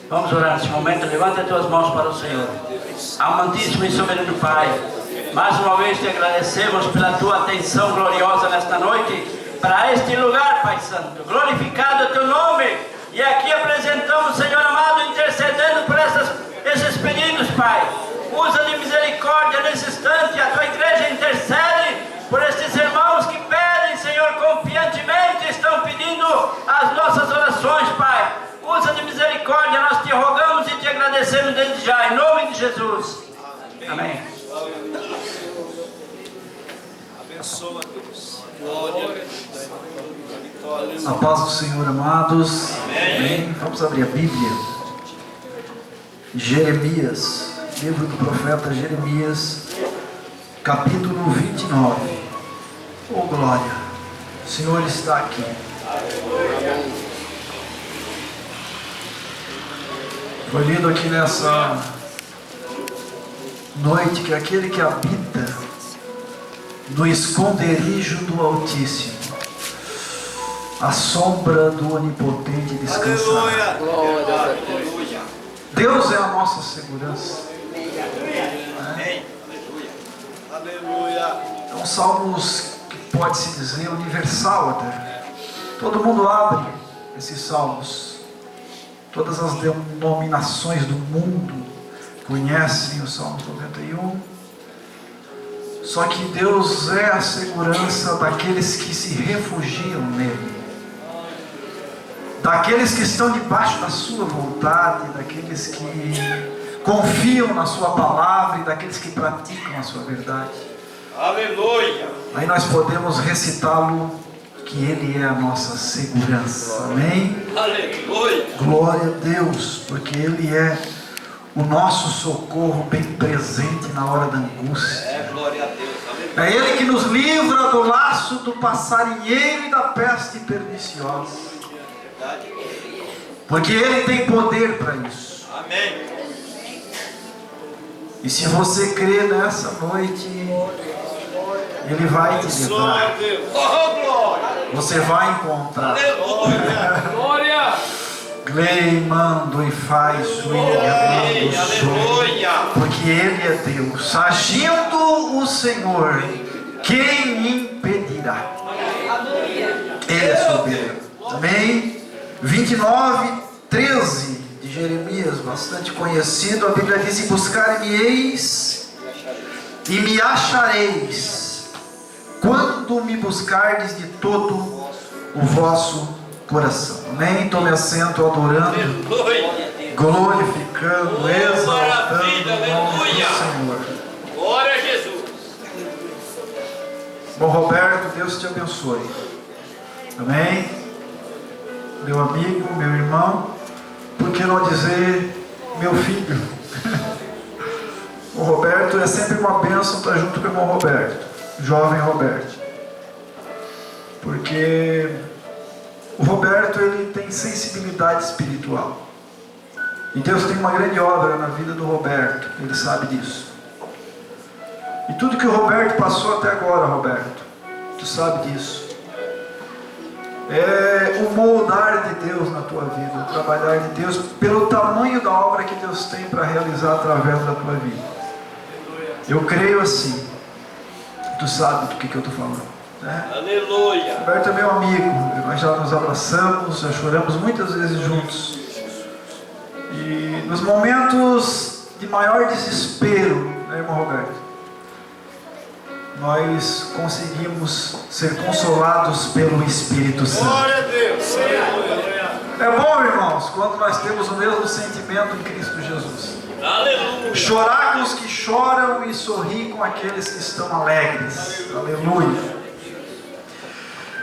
Vamos orar nesse momento. Levanta as tuas mãos para o Senhor. Amantíssimo e soberano Pai, mais uma vez te agradecemos pela tua atenção gloriosa nesta noite para este lugar, Pai Santo. Glorificado é teu nome. E aqui apresentamos, Senhor amado, intercedendo por esses pedidos, Pai. Usa de misericórdia nesse instante. A tua igreja intercede por estes irmãos que pedem, Senhor, confiantemente, estão pedindo as nossas orações, Pai. Usa de misericórdia, nós te rogamos e te agradecemos desde já, em nome de Jesus. Amém. Abençoa, Deus. Glória. A paz do Senhor, amados. Amém. Vamos abrir a Bíblia. Jeremias, livro do profeta Jeremias, capítulo 29. Oh glória, o Senhor está aqui. Foi lido aqui nessa noite que aquele que habita no esconderijo do Altíssimo, a sombra do Onipotente descansará. Deus é a nossa segurança. É um salmos que pode-se dizer universal até. Todo mundo abre esses salmos. Todas as denominações do mundo conhecem o Salmo 91. Só que Deus é a segurança daqueles que se refugiam nele, daqueles que estão debaixo da sua vontade, daqueles que confiam na sua palavra e daqueles que praticam a sua verdade. Aleluia! Aí nós podemos recitá-lo, que Ele é a nossa segurança. Amém? Aleluia! Glória a Deus, porque Ele é o nosso socorro bem presente na hora da angústia. Glória a Deus. Aleluia. É Ele que nos livra do laço do passarinheiro e da peste perniciosa. Porque Ele tem poder para isso. Amém. E se você crê nessa noite, Ele vai te livrar. Você vai encontrar. Glória! Gleimando e faz o porque Ele é Deus. Agindo o Senhor, quem impedirá? Ele é soberano. Amém? 29:13 de Jeremias, bastante conhecido. A Bíblia diz: e buscar-me-eis e me achareis, quando me buscardes de todo o vosso coração. Amém? Tome assento adorando, glorificando, exaltando o nome do Senhor. Glória a Jesus. Bom, Roberto, Deus te abençoe. Amém? Meu amigo, meu irmão, por que não dizer meu filho? O Roberto é sempre uma bênção estar junto com o irmão Roberto, jovem Roberto, porque o Roberto, ele tem sensibilidade espiritual, e Deus tem uma grande obra na vida do Roberto, ele sabe disso. E tudo que o Roberto passou até agora, Roberto, tu sabe disso, é o moldar de Deus na tua vida, o trabalhar de Deus, pelo tamanho da obra que Deus tem para realizar através da tua vida. Eu creio assim. Tu sabe do que eu estou falando, né? Aleluia! Roberto é meu amigo. Nós já nos abraçamos, já choramos muitas vezes juntos. E nos momentos de maior desespero, né, irmão Roberto, nós conseguimos ser consolados pelo Espírito Santo. Glória a Deus! É bom, irmãos, quando nós temos o mesmo sentimento em Cristo Jesus. Aleluia! Chorar com os que choram e sorrir com aqueles que estão alegres. Aleluia!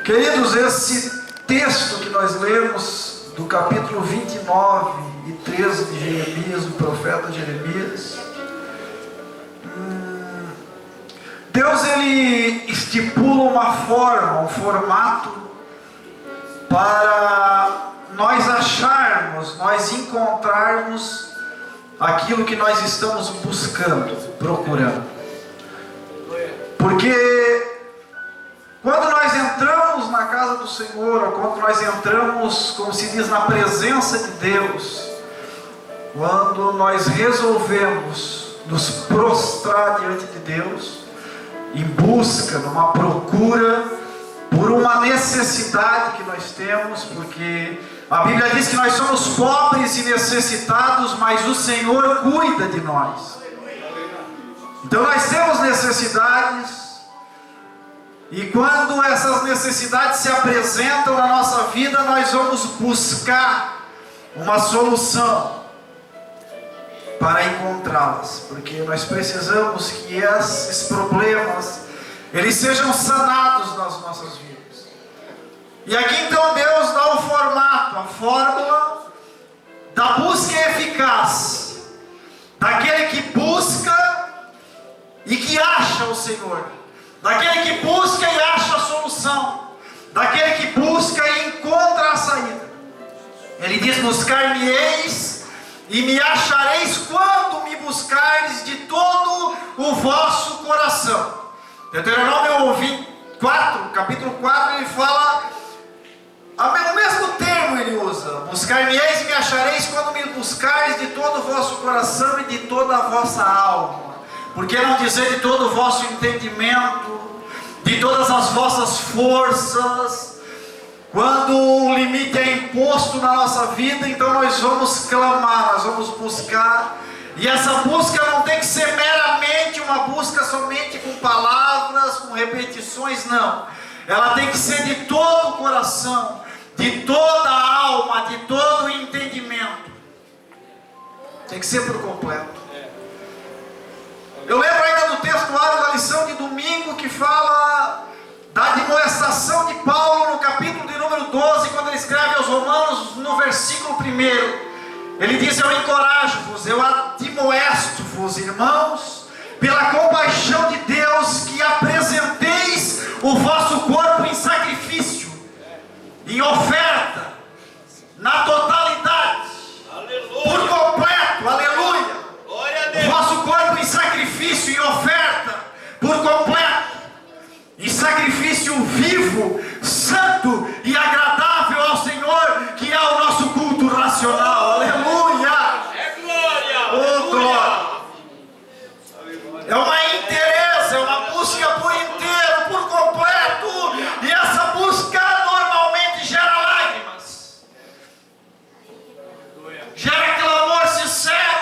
Queridos, esse texto que nós lemos do capítulo 29 e 13 de Jeremias, do profeta Jeremias, Deus, ele estipula uma forma, um formato para nós acharmos, nós encontrarmos aquilo que nós estamos buscando, procurando. Porque quando nós entramos na casa do Senhor, ou quando nós entramos, como se diz, na presença de Deus, quando nós resolvemos nos prostrar diante de Deus, em busca, numa procura, por uma necessidade que nós temos, porque a Bíblia diz que nós somos pobres e necessitados, mas o Senhor cuida de nós. Então nós temos necessidades, e quando essas necessidades se apresentam na nossa vida, nós vamos buscar uma solução para encontrá-las, porque nós precisamos que esses problemas eles sejam sanados nas nossas vidas. E aqui então Deus dá o formato, a fórmula da busca eficaz, daquele que busca e que acha o Senhor, daquele que busca e acha a solução, daquele que busca e encontra a saída. Ele diz: buscar-me-eis e me achareis quando me buscardes de todo o vosso coração. Deuteronômio 24, capítulo 4, ele fala, o mesmo termo ele usa: buscar-me-eis e me achareis quando me buscardes de todo o vosso coração e de toda a vossa alma. Por que não dizer de todo o vosso entendimento, de todas as vossas forças? Quando o limite é imposto na nossa vida, então nós vamos clamar, nós vamos buscar. E essa busca não tem que ser meramente uma busca somente com palavras, com repetições, não. Ela tem que ser de todo o coração, de toda a alma, de todo o entendimento. Tem que ser por completo. Eu lembro ainda do textuário da lição de domingo que fala da admoestação de Paulo no capítulo de número 12, quando ele escreve aos Romanos, no versículo 1. Ele diz: eu encorajo-vos, eu admoesto-vos, irmãos, pela compaixão de Deus, que apresenteis o vosso corpo em sacrifício, em oferta, na totalidade, aleluia, por completo, aleluia, glória a Deus. O vosso corpo em sacrifício, em oferta, por completo, em sacrifício vivo, santo e agradável ao Senhor, que é o nosso culto racional. Aleluia! É glória! Oh, glória! É uma inteireza, é uma busca por inteiro, por completo, e essa busca normalmente gera lágrimas, gera clamor sincero,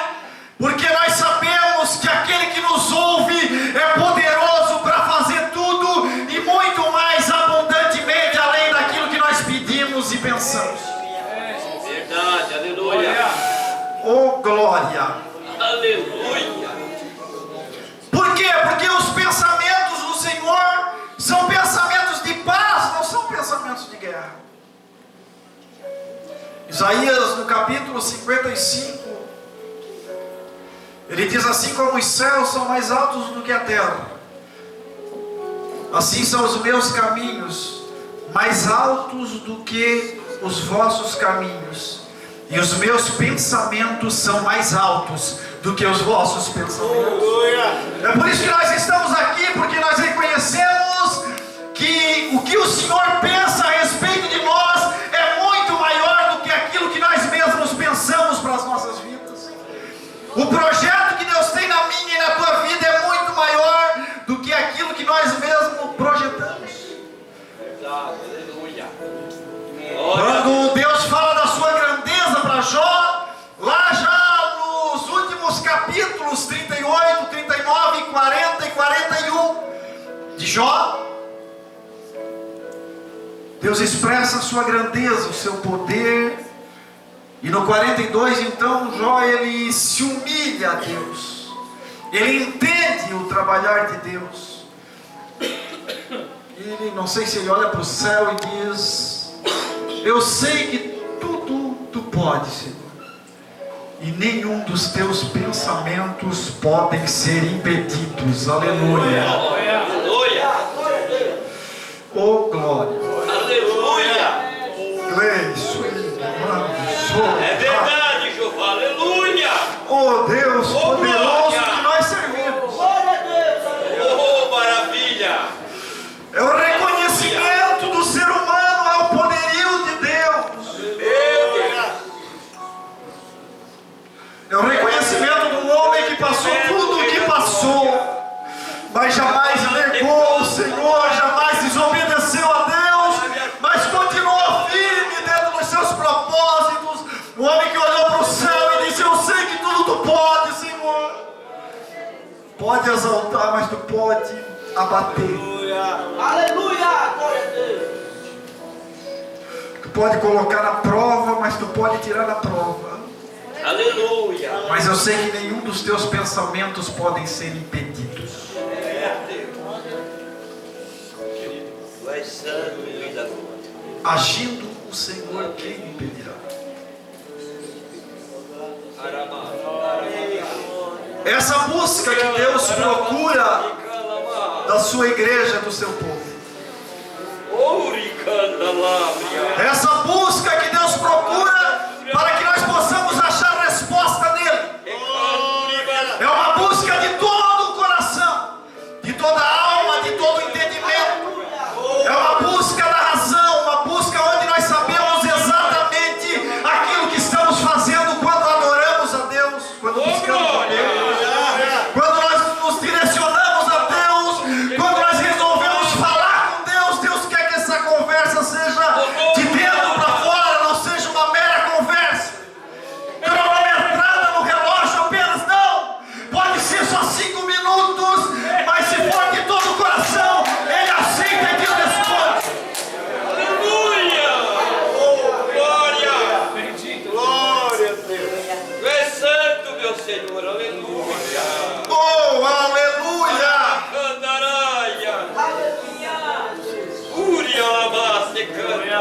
porque nós sabemos que aquele que nos ouve é poderoso para fazer tudo e muito mais abundantemente além daquilo que nós pedimos e pensamos. Verdade, aleluia! Oh, glória! Aleluia! Por quê? Porque os pensamentos do Senhor são pensamentos de paz, não são pensamentos de guerra. Isaías, no capítulo 55, ele diz assim: como os céus são mais altos do que a terra, assim são os meus caminhos mais altos do que os vossos caminhos, e os meus pensamentos são mais altos do que os vossos pensamentos. É por isso que nós estamos aqui, porque nós reconhecemos que o que o Senhor pensa a respeito de nós é muito maior do que aquilo que nós mesmos pensamos para as nossas vidas. O projeto que Deus tem na minha e na tua vida é muito maior do que aquilo que nós mesmos projetamos. Aleluia! Quando Deus fala da sua grandeza para Jó, lá já nos últimos capítulos 38, 39, 40 e 41 de Jó, Deus expressa a sua grandeza, o seu poder. E no 42 então Jó, ele se humilha a Deus, ele entende o trabalhar de Deus. Ele, não sei se ele olha para o céu e diz: eu sei que tudo tu podes, Senhor, e nenhum dos teus pensamentos podem ser impedidos. Aleluia! Aleluia! Oh, glória! Aleluia! É verdade! verdade, Jeová! Aleluia! Oh, Deus poderoso glória! que nós servimos! Oh, maravilha! É o reconhecimento do ser humano ao poderio de Deus. É o reconhecimento de um homem que passou tudo o que passou, mas jamais negou o Senhor, jamais desobedeceu a Deus, mas continuou firme dentro dos seus propósitos. O homem que olhou para o céu e disse: eu sei que tudo tu pode, Senhor. Pode exaltar, mas tu pode abater. Aleluia! Glória a Deus! Tu pode colocar na prova, mas tu pode tirar da prova. Aleluia. Mas eu sei que nenhum dos teus pensamentos podem ser impedidos. Tu és santo e vida boa. Agindo o Senhor, quem impedirá? Essa busca que Deus procura da sua igreja, do seu povo. Essa busca que Deus procura para que nós possamos achar resposta nele. É uma busca de todo o coração, de toda a alma, de todo o entendimento. É uma busca da razão, uma busca onde nós sabemos exatamente aquilo que estamos fazendo quando adoramos a Deus, quando buscamos a Deus. Quando nós nos direcionamos a Deus, quando nós resolvemos falar com Deus, Deus quer que essa conversa seja de dentro para fora, não seja uma mera conversa. Cronometrada no relógio apenas, não. Pode ser só 5 minutos, mas se for de todo o coração, Ele aceita e Deus responde. Aleluia! Glória! Glória a Deus! Tu és santo, meu Senhor, aleluia! Oh, aleluia! Candaraia! Uri alabaste candaraia!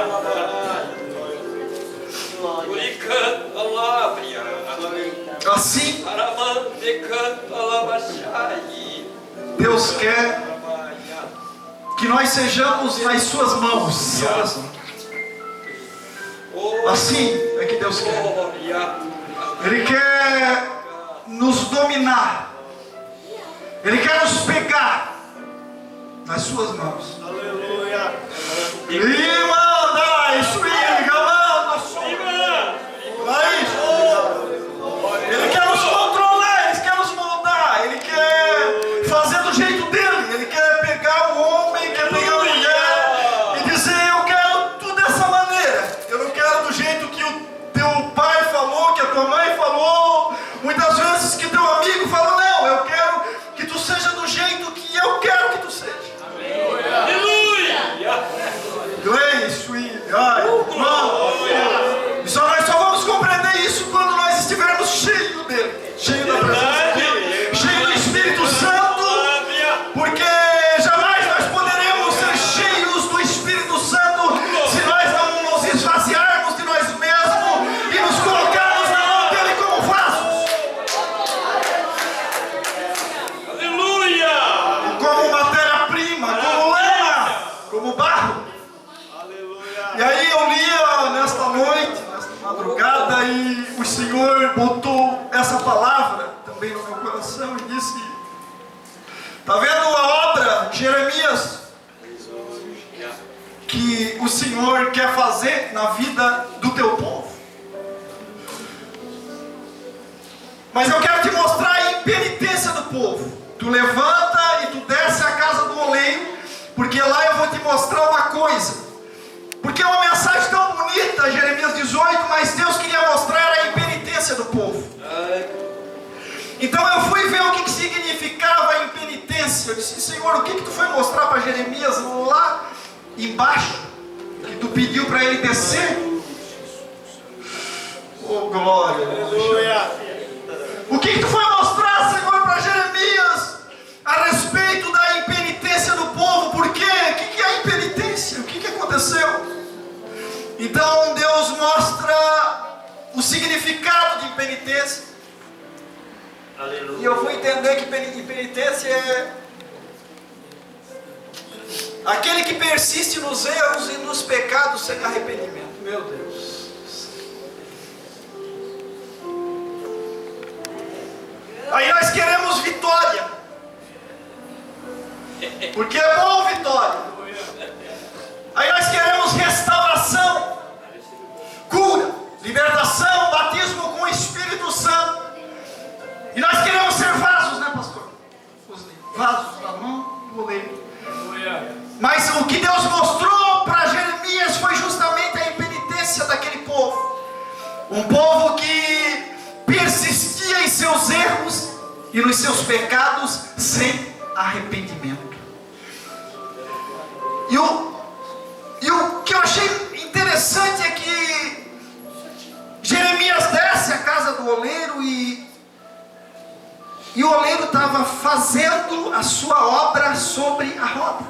Uri cantalabria! Assim, Aramante cantalabachai! Deus quer que nós sejamos nas suas mãos. Assim é que Deus quer. Glória! Ele quer nos dominar. Ele quer nos pegar nas suas mãos. Aleluia! E manda isso, Ele quer nos controlar, Ele quer nos moldar, Ele quer fazer do jeito dele. Ele quer pegar o homem, quer pegar a mulher e dizer: eu quero tudo dessa maneira. Eu não quero do jeito que o teu pai falou, que a tua mãe falou, muitas vezes que teu amigo falou. Não, eu quero que tu seja do jeito que eu quero que tu seja. Aleluia! Isso, e nós só vamos compreender isso quando nós estivermos cheios dele, cheios da presença dele, cheios do Espírito Santo, porque jamais nós poderemos ser cheios do Espírito Santo se nós não nos esvaziarmos de nós mesmos e nos colocarmos na mão dele como vasos. Aleluia! Como matéria-prima, como lama, como barro. E aí eu lia nesta noite, nesta madrugada, e o Senhor botou essa palavra também no meu coração e disse: está vendo a obra de Jeremias que o Senhor quer fazer na vida do teu povo? Mas eu quero te mostrar a impenitência do povo. Tu levanta e tu desce a casa do oleiro, porque lá eu vou te mostrar uma coisa. Porque é uma mensagem tão bonita, Jeremias 18, mas Deus queria mostrar a impenitência do povo. Então eu fui ver o que significava a impenitência. Eu disse: Senhor, o que tu foi mostrar para Jeremias lá embaixo, que tu pediu para ele descer? Oh, glória! O que tu foi mostrar, Senhor, para Jeremias a respeito da impenitência do povo? Por quê? O que é a impenitência? O que aconteceu? Então Deus mostra o significado de impenitência. Aleluia. E eu fui entender que impenitência é aquele que persiste nos erros e nos pecados sem arrependimento. Meu Deus. Aí nós queremos vitória, porque é bom vitória. Aí nós queremos restauração, cura, libertação, batismo com o Espírito Santo. e nos seus pecados sem arrependimento. E o que eu achei interessante é que Jeremias desce à casa do oleiro e o oleiro estava fazendo a sua obra sobre a roda.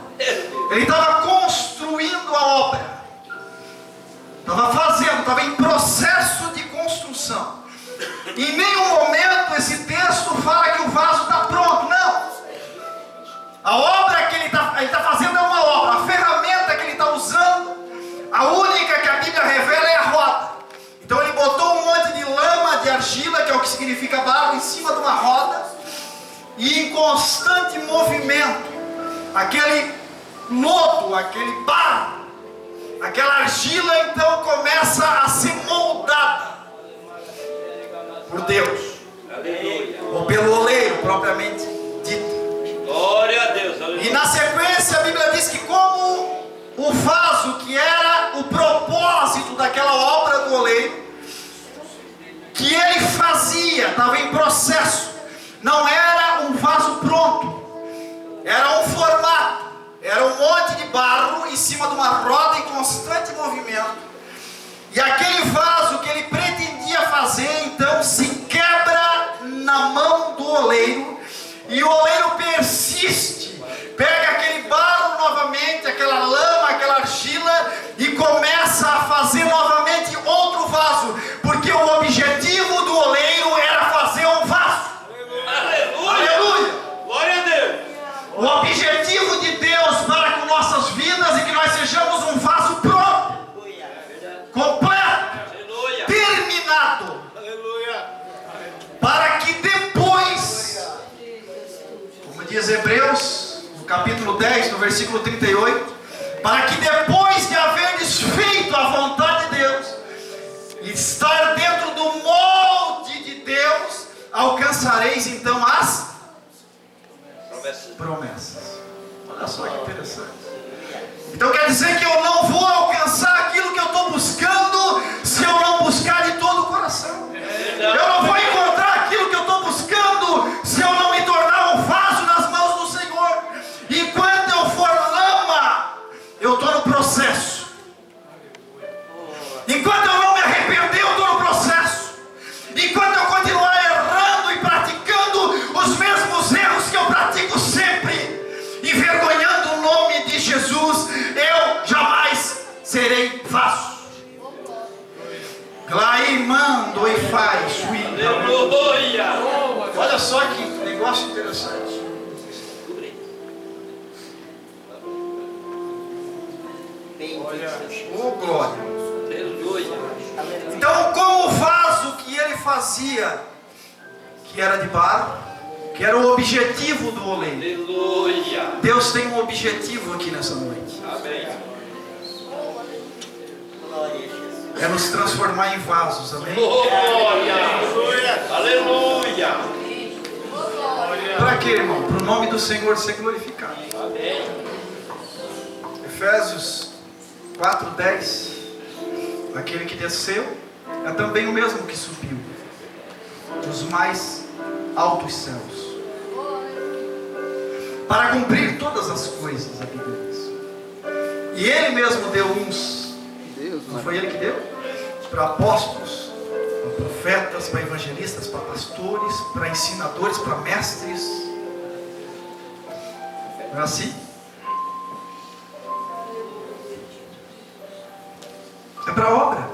Ele estava construindo a obra. Estava em processo de construção. Em nenhum momento esse texto fala que o vaso está pronto, não. A obra que ele está fazendo é uma obra. A ferramenta que ele está usando, a única que a Bíblia revela é a roda. Então ele botou um monte de lama, de argila, que é o que significa barro, em cima de uma roda, e em constante movimento, aquele lodo, aquele barro, aquela argila então começa a ser moldada por Deus, ou pelo oleiro propriamente dito. Glória a Deus. E na sequência a Bíblia diz que como o vaso que era o propósito daquela obra do oleiro, que ele fazia, estava em processo, não era um vaso pronto, era um formato, era um monte de barro em cima de uma roda em constante movimento, e aquele vaso que ele pretendia fazer então se quebra na mão do oleiro, e o oleiro persiste, pega aquele barro novamente, aquela lama, aquela argila, e começa a fazer novamente outro vaso, porque o objetivo do oleiro era fazer um vaso. Aleluia. Aleluia! Glória a Deus. O objetivo de Deus para com nossas vidas é que nós sejamos um vaso pronto, completo, Aleluia. terminado, Aleluia. para que depois, como diz Hebreus, no capítulo 10, no versículo 38, para que depois de haveres feito a vontade de Deus, e estar dentro do molde de Deus, alcançareis então as promessas. Olha só que interessante. Então quer dizer que eu não vou alcançar aquilo que eu estou buscando se eu não buscar de todo o coração. Eu não vou encontrar aquilo que eu estou buscando se eu não me tornar um vaso nas mãos do Senhor. Enquanto eu for lama, eu estou no processo. Enquanto eu não me arrepender, eu estou no processo. Enquanto eu continuar errando e praticando os mesmos erros que eu pratico sempre, envergonhando o nome de Jesus, eu jamais serei vaso. Glaimando e faz. Aleluia. Olha só que negócio interessante. Oh, glória. Aleluia. Então, como o vaso que ele fazia, que era de barro, que era o objetivo do oleiro, Aleluia. Deus tem um objetivo aqui nessa noite. Amém. É nos transformar em vasos, amém? Glória. Aleluia. Para quê, irmão? Para o nome do Senhor ser glorificado. Amém. Efésios 4:10. Aquele que desceu é também o mesmo que subiu dos mais altos céus, para cumprir todas as coisas, a Bíblia diz. E ele mesmo deu uns, não foi ele que deu? Para apóstolos, para profetas, para evangelistas, para pastores, para ensinadores, para mestres. Não é assim? É para a obra.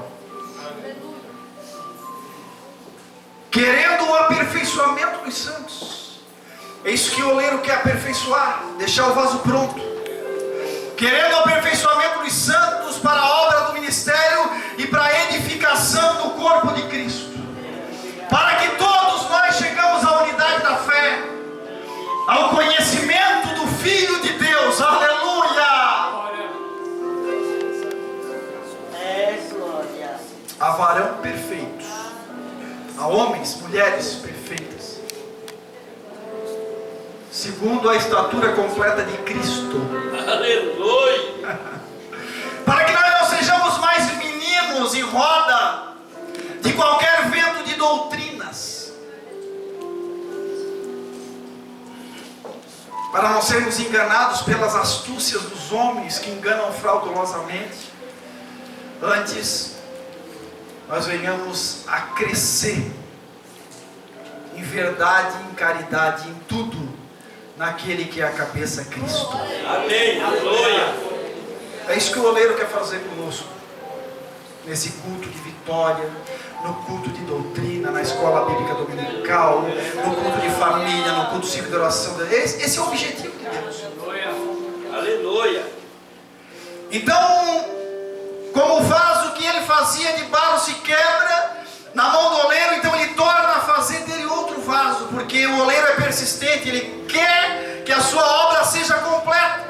Querendo o aperfeiçoamento dos santos. É isso que o oleiro quer aperfeiçoar, deixar o vaso pronto. Querendo o aperfeiçoamento dos santos para a obra do ministério e para a edificação do corpo de Cristo. Para que todos nós chegamos à unidade da fé, ao conhecimento do Filho de Deus. Aleluia! A varão perfeitos, a homens, mulheres perfeitas, segundo a estatura completa de Cristo. Aleluia. Para que nós não sejamos mais meninos em roda de qualquer vento de doutrinas. para não sermos enganados pelas astúcias dos homens que enganam fraudulosamente. Antes, nós venhamos a crescer em verdade, em caridade, em tudo, naquele que é a cabeça, Cristo. Amém. Aleluia. É isso que o oleiro quer fazer conosco, nesse culto de vitória, no culto de doutrina, na escola bíblica dominical, no culto de família, no culto civil de oração. Esse é o objetivo de Deus. Aleluia. Então, como o vaso que ele fazia de barro se quebra na mão do oleiro, então ele torna a fazer dele outro vaso, porque o oleiro é persistente, ele quer que a sua obra seja completa.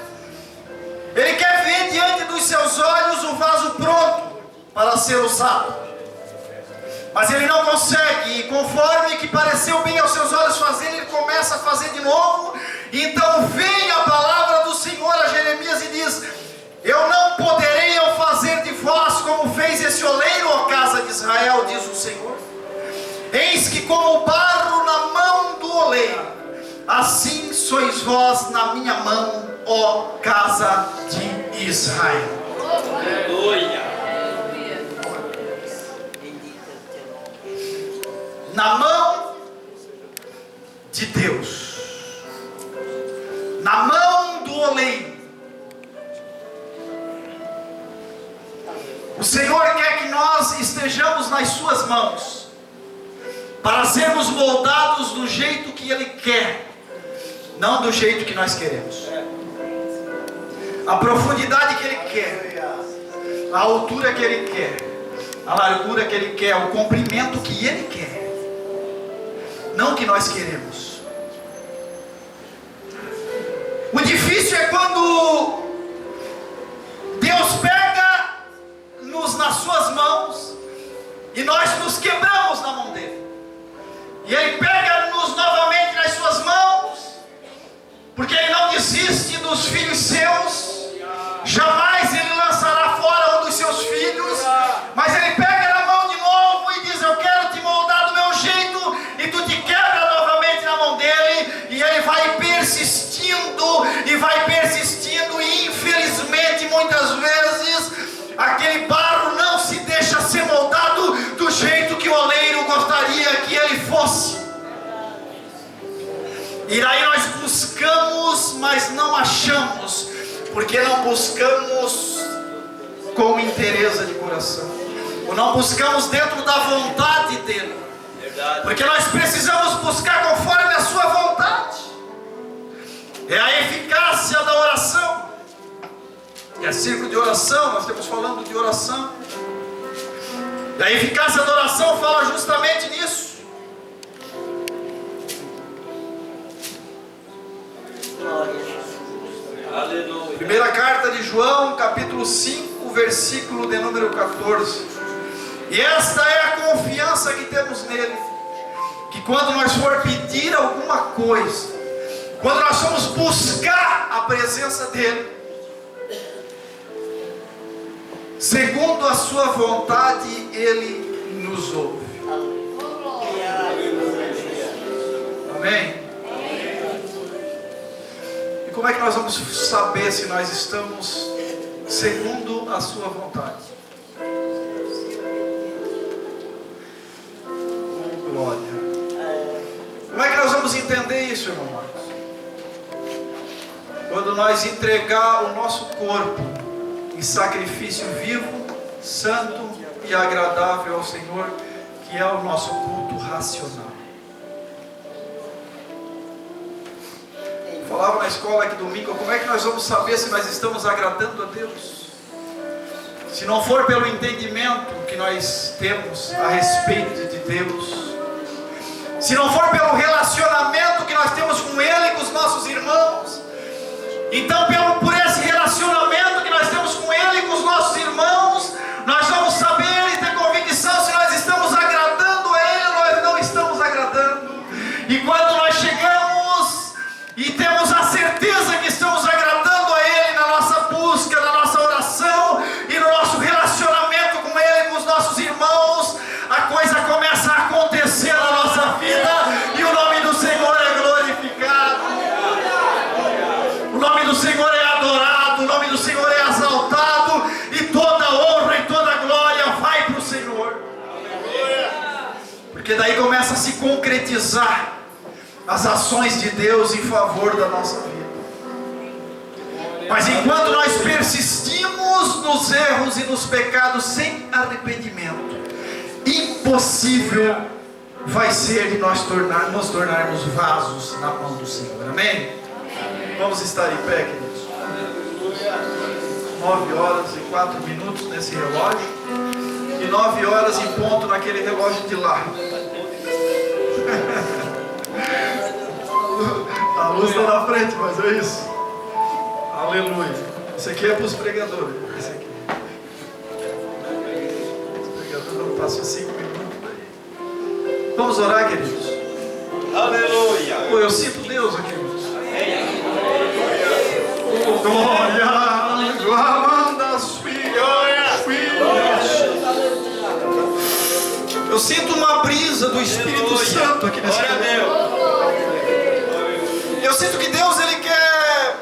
Ele quer ver diante dos seus olhos o vaso pronto para ser usado. Mas ele não consegue, e conforme que pareceu bem aos seus olhos fazer, ele começa a fazer de novo. Então vem a palavra do Senhor a Jeremias e diz: eu não poderei eu fazer de vós como fez esse oleiro, ó casa de Israel, diz o Senhor. Eis que como o barro na mão do oleiro, assim sois vós na minha mão, ó casa de Israel. Aleluia. Na mão de Deus, na mão do oleiro. O Senhor quer que nós estejamos nas suas mãos, para sermos moldados do jeito que Ele quer, não do jeito que nós queremos. A profundidade que Ele quer, a altura que Ele quer, a largura que Ele quer, o comprimento que Ele quer, não o que nós queremos. O difícil é quando Deus pega-nos nas suas mãos e nós nos quebramos na mão dele. E Ele pega-nos novamente nas suas mãos, porque Ele não desiste dos filhos seus. Jamais Ele lançará fora um dos seus filhos, mas Ele pega na mão de novo e diz: eu quero te moldar do meu jeito, e tu te quebra novamente na mão dele, e Ele vai persistindo, e infelizmente muitas vezes aquele barro não se deixa ser moldado do jeito que o oleiro gostaria que ele fosse. E aí nós buscamos, mas não achamos, porque não buscamos com interesse de coração, ou não buscamos dentro da vontade dele. Verdade. Porque nós precisamos buscar conforme a sua vontade. É a eficácia da oração. É círculo de oração, nós estamos falando de oração. E a eficácia da oração fala justamente nisso. Aleluia. Primeira carta de João, capítulo 5, versículo de número 14. E esta é a confiança que temos nele, que quando nós for pedir alguma coisa, quando nós formos buscar a presença dele, segundo a sua vontade, ele nos ouve. Amém? E como é que nós vamos saber se nós estamos segundo a sua vontade? Glória. Como é que nós vamos entender isso, irmão Marcos? Quando nós entregar o nosso corpo em sacrifício vivo, santo e agradável ao Senhor, que é o nosso culto racional. Eu falava na escola aqui domingo, como é que nós vamos saber se nós estamos agradando a Deus? Se não for pelo entendimento que nós temos a respeito de Deus, se não for pelo relacionamento que nós temos com Ele e com os nossos irmãos, então por esse relacionamento que nós temos com Ele e com os nossos irmãos, nós vamos saber e ter convicção se nós estamos agradando a Ele ou nós não estamos agradando. E quando nós chegamos e temos a certeza que estamos agradando a Ele na nossa busca, na nossa oração e no nosso relacionamento com Ele e com os nossos irmãos, a coisa começa a acontecer na nossa vida e o nome possa se concretizar as ações de Deus em favor da nossa vida. Mas enquanto nós persistimos nos erros e nos pecados sem arrependimento, impossível vai ser de nós nos tornarmos vasos na mão do Senhor. Amém? Vamos estar em pé, queridos. 9h04 nesse relógio, e 9h em ponto naquele relógio de lá. A luz está na frente, mas é isso. Aleluia. Esse aqui é para os pregadores. Esse aqui. Os pregadores não passam 5 minutos daí. Vamos orar, queridos. Aleluia. Oh, eu sinto Deus aqui. Oh, glória. Amanda, eu sinto uma brisa do Espírito Santo aqui nesse lugar. Eu sinto que Deus, Ele quer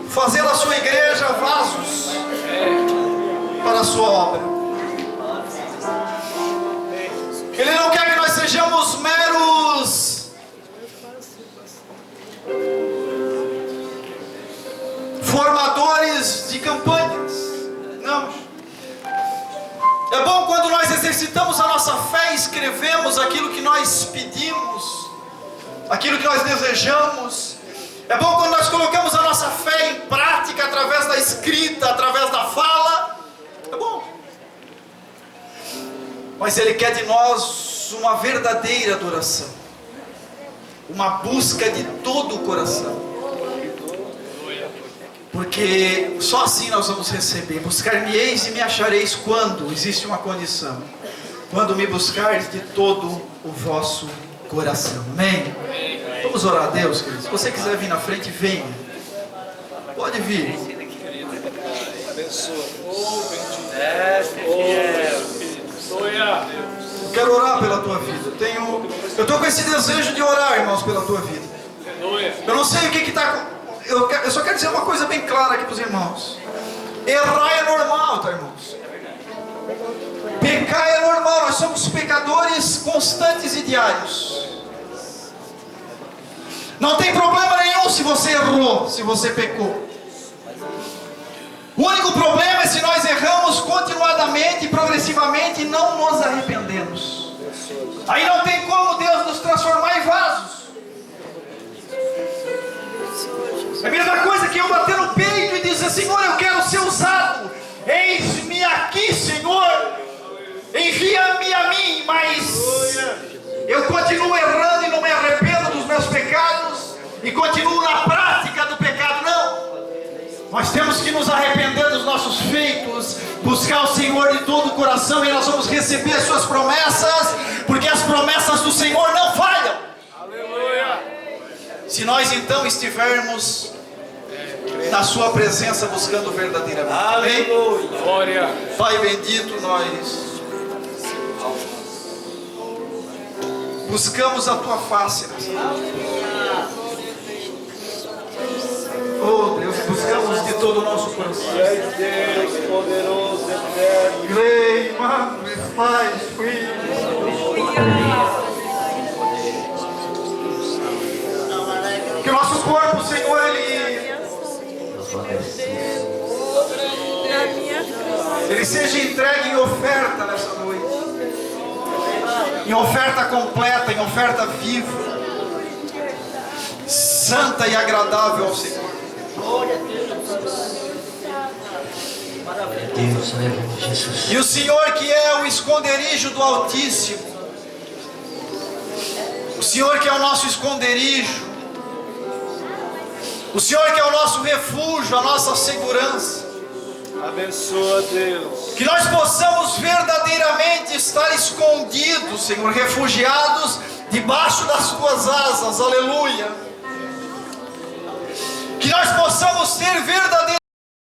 fazer da sua igreja vasos para a sua obra. Ele não quer que nós sejamos meros formadores de campanhas. Não. É bom quando nós exercitamos a nossa fé e escrevemos aquilo que nós pedimos, aquilo que nós desejamos. É bom quando nós colocamos a nossa fé em prática através da escrita, através da fala. É bom. Mas Ele quer de nós uma verdadeira adoração, uma busca de todo o coração. Porque só assim nós vamos receber. Buscar-me-eis e me achareis quando? Existe uma condição: quando me buscardes de todo o vosso coração. Amém? Vamos orar a Deus, queridos. Se você quiser vir na frente, venha. Pode vir. Eu quero orar pela tua vida. Eu estou com esse desejo de orar, irmãos, pela tua vida. Eu não sei o que está. Eu só quero dizer uma coisa bem clara aqui para os irmãos. Errar é normal, tá, irmãos? Pecar é normal. Nós somos pecadores constantes e diários. Não tem problema nenhum se você errou, se você pecou. O único problema é se nós erramos continuadamente e progressivamente e não nos arrependemos. Aí não tem como Deus nos transformar em vasos. É a mesma coisa que eu bater no peito e dizer: Senhor, eu quero ser usado. Eis-me aqui, Senhor. Envia-me a mim. Mas eu continuo errando e não me arrependo dos meus pecados e continuo na prática do pecado. Não. Nós temos que nos arrepender dos nossos feitos, buscar o Senhor de todo o coração, e nós vamos receber as suas promessas, porque as promessas do Senhor não falham. Aleluia. Se nós então estivermos na sua presença buscando verdadeiramente. Aleluia. Glória. Pai bendito, nós buscamos a tua face nessa noite. Oh Deus, buscamos de todo o nosso coração. Deus poderoso, eterno. Grei, mano, Pai, Filho. Que o nosso corpo, Senhor, ele seja entregue em oferta nessa noite. Em oferta completa, em oferta viva, santa e agradável ao Senhor. E o Senhor, que é o esconderijo do Altíssimo, o Senhor que é o nosso esconderijo, o Senhor que é o nosso refúgio, a nossa segurança, abençoa, Deus. que nós possamos verdadeiramente estar escondidos, Senhor, refugiados debaixo das tuas asas. Aleluia. Que nós possamos ter verdadeiramente